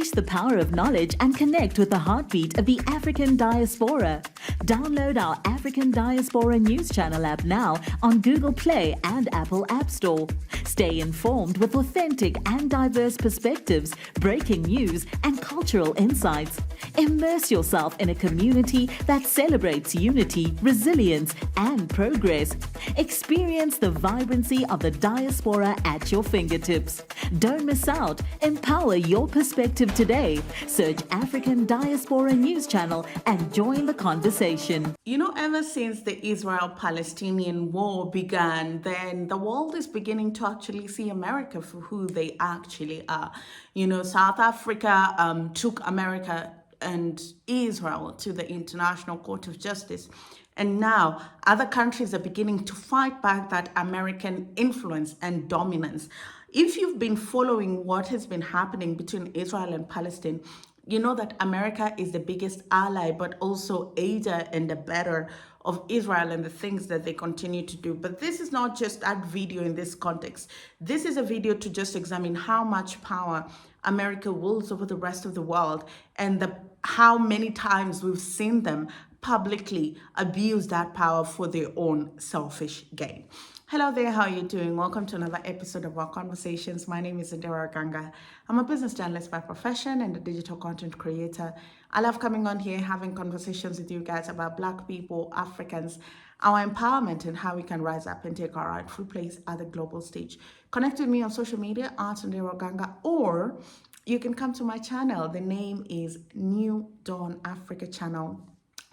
Unleash the power of knowledge and connect with the heartbeat of the African diaspora. Download our African Diaspora News Channel app now on Google Play and Apple App Store. Stay informed with authentic and diverse perspectives, breaking news, and cultural insights. Immerse yourself in a community that celebrates unity, resilience, and progress. Experience the vibrancy of the diaspora at your fingertips. Don't miss out. Empower your perspective today. Search African Diaspora News Channel and join the conversation. You know, ever since the Israel-Palestinian war began, then the world is beginning to actually see America for who they actually are. You know, South Africa took America and Israel to the International Court of Justice. And now other countries are beginning to fight back that American influence and dominance. If you've been following what has been happening between Israel and Palestine, you know that America is the biggest ally, but also aider and abetter of Israel and the things that they continue to do. But this is not just that video in this context. This is a video to just examine how much power America wields over the rest of the world and how many times we've seen them publicly abuse that power for their own selfish gain. Hello there, how are you doing? Welcome to another episode of our conversations. My name is Ondiro Oganga. I'm a business journalist by profession and a digital content creator. I love coming on here, having conversations with you guys about Black people, Africans, our empowerment, and how we can rise up and take our rightful place at the global stage. Connect with me on social media at Ondiro Oganga, or you can come to my channel. The name is New Dawn Africa Channel,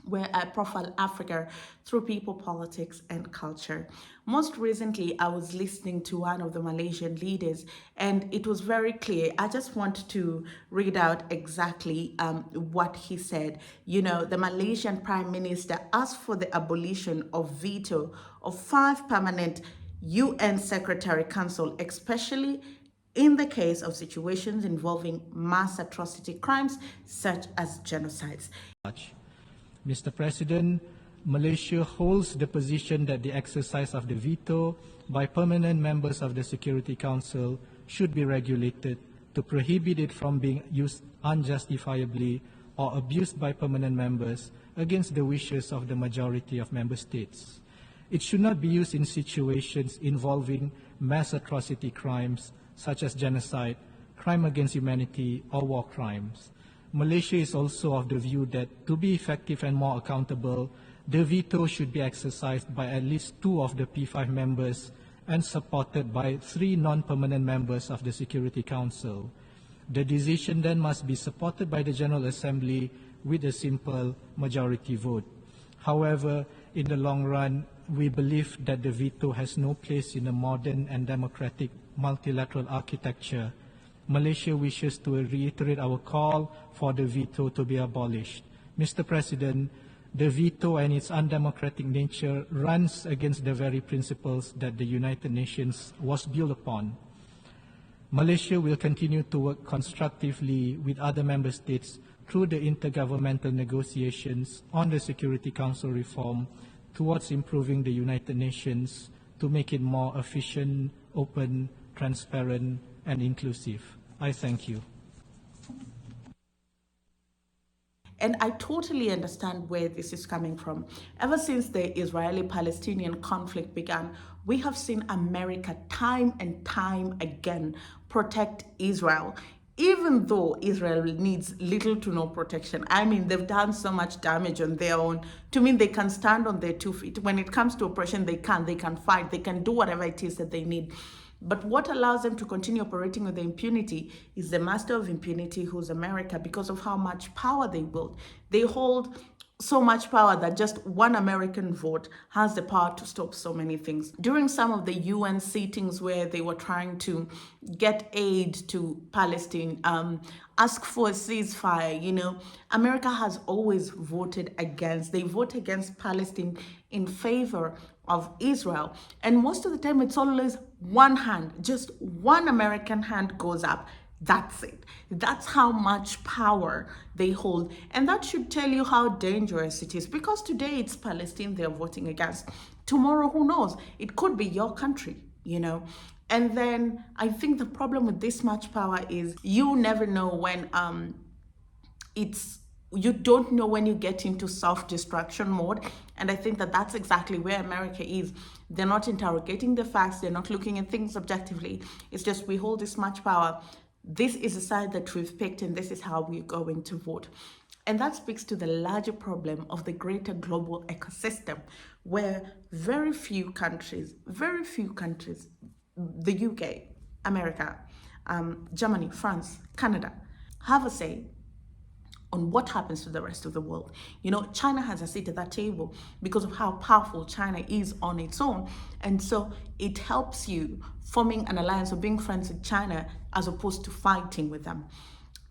where I profile Africa through people, politics, and culture. Most recently, I was listening to one of the Malaysian leaders, and it was very clear. I just want to read out exactly what he said. You know, the Malaysian Prime Minister asked for the abolition of veto of 5 permanent UN Secretary Council, especially in the case of situations involving mass atrocity crimes such as genocides. Mr. President, Malaysia holds the position that the exercise of the veto by permanent members of the Security Council should be regulated to prohibit it from being used unjustifiably or abused by permanent members against the wishes of the majority of member states. It should not be used in situations involving mass atrocity crimes such as genocide, crime against humanity, or war crimes. Malaysia is also of the view that to be effective and more accountable, the veto should be exercised by at least 2 of the P5 members and supported by 3 non-permanent members of the Security Council. The decision then must be supported by the General Assembly with a simple majority vote. However, in the long run, we believe that the veto has no place in a modern and democratic multilateral architecture. Malaysia wishes to reiterate our call for the veto to be abolished. Mr. President, the veto and its undemocratic nature runs against the very principles that the United Nations was built upon. Malaysia will continue to work constructively with other member states through the intergovernmental negotiations on the Security Council reform towards improving the United Nations to make it more efficient, open, transparent, and inclusive. I thank you. And I totally understand where this is coming from. Ever since the Israeli-Palestinian conflict began, we have seen America time and time again protect Israel, even though Israel needs little to no protection. I mean, they've done so much damage on their own. To me, they can stand on their 2 feet. When it comes to oppression, they can fight, they can do whatever it is that they need. But what allows them to continue operating with the impunity is the master of impunity, who's America, because of how much power they wield. They hold so much power that just one American vote has the power to stop so many things. During some of the UN sittings where they were trying to get aid to Palestine, ask for a ceasefire, you know, America has always voted against. They vote against Palestine in favor of Israel. And most of the time, it's always one hand, just one American hand goes up. That's it. That's how much power they hold. And that should tell you how dangerous it is, because today it's Palestine they're voting against. Tomorrow, who knows? It could be your country, you know. And then I think the problem with this much power is you never know when you don't know when you get into self-destruction mode. And I think that that's exactly where America is. They're not interrogating the facts, they're not looking at things objectively. It's just, we hold this much power, this is the side that we've picked, and this is how we're going to vote. And that speaks to the larger problem of the greater global ecosystem, where very few countries, the UK, America, Germany, France, Canada, have a say on what happens to the rest of the world. You know, China has a seat at that table because of how powerful China is on its own. And so it helps you forming an alliance or being friends with China as opposed to fighting with them.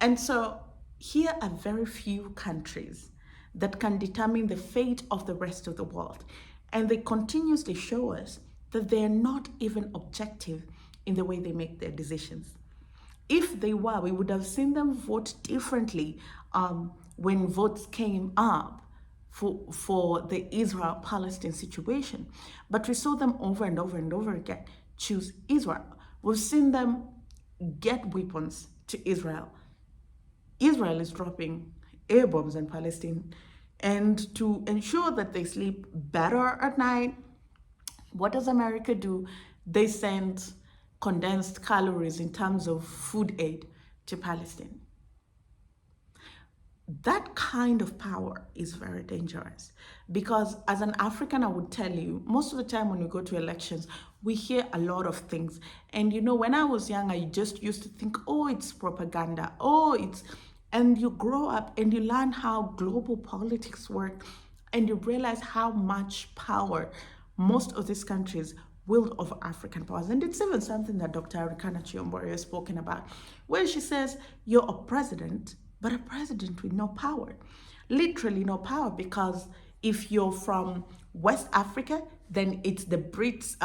And so here are very few countries that can determine the fate of the rest of the world. And they continuously show us that they're not even objective in the way they make their decisions. If they were, we would have seen them vote differently when votes came up for the Israel-Palestine situation. But we saw them over and over and over again choose Israel. We've seen them get weapons to Israel. Israel is dropping air bombs on Palestine. And to ensure that they sleep better at night, what does America do? They send condensed calories in terms of food aid to Palestine. That kind of power is very dangerous, because as an African, I would tell you, most of the time when we go to elections, we hear a lot of things. And you know, when I was young, I just used to think, oh, it's propaganda. And you grow up and you learn how global politics work, and you realize how much power most of these countries wield over African powers. And it's even something that Dr. Arikana Chiomborio has spoken about, where she says, you're a president, but a president with no power. Literally no power, because if you're from West Africa, then it's the Brits,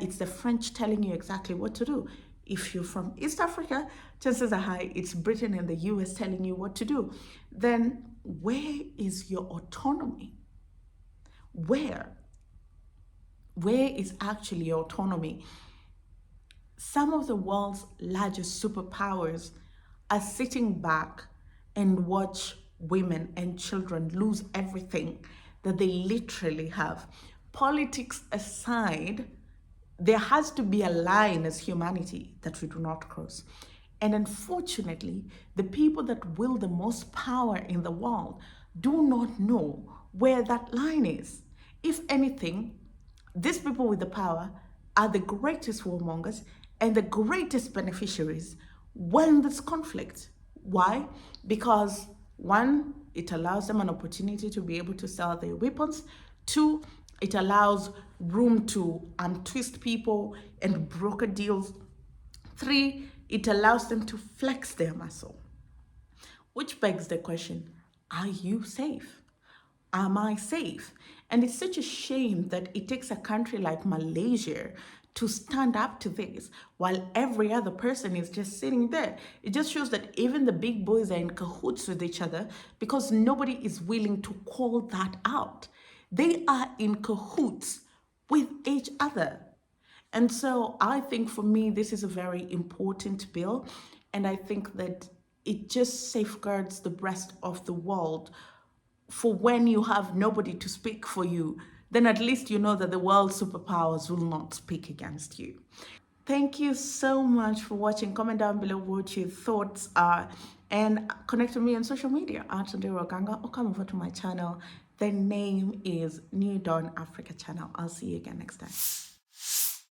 it's the French telling you exactly what to do. If you're from East Africa, chances are high it's Britain and the US telling you what to do. Then where is your autonomy? Where is actually your autonomy? Some of the world's largest superpowers are sitting back and watch women and children lose everything that they literally have. Politics aside, there has to be a line as humanity that we do not cross. And unfortunately, the people that wield the most power in the world do not know where that line is. If anything, these people with the power are the greatest warmongers and the greatest beneficiaries when there's conflict. Why? Because one, it allows them an opportunity to be able to sell their weapons. Two, it allows room to twist people and broker deals. Three, it allows them to flex their muscle. Which begs the question, are you safe? Am I safe? And it's such a shame that it takes a country like Malaysia to stand up to this while every other person is just sitting there. It just shows that even the big boys are in cahoots with each other, because nobody is willing to call that out. They are in cahoots with each other. And so I think for me, this is a very important bill. And I think that it just safeguards the rest of the world. For when you have nobody to speak for you, then at least you know that the world's superpowers will not speak against you. Thank you so much for watching. Comment down below what your thoughts are, and connect with me on social media at Ondiro Oganga, or come over to my channel. The name is New Dawn Africa channel. I'll see you again next time.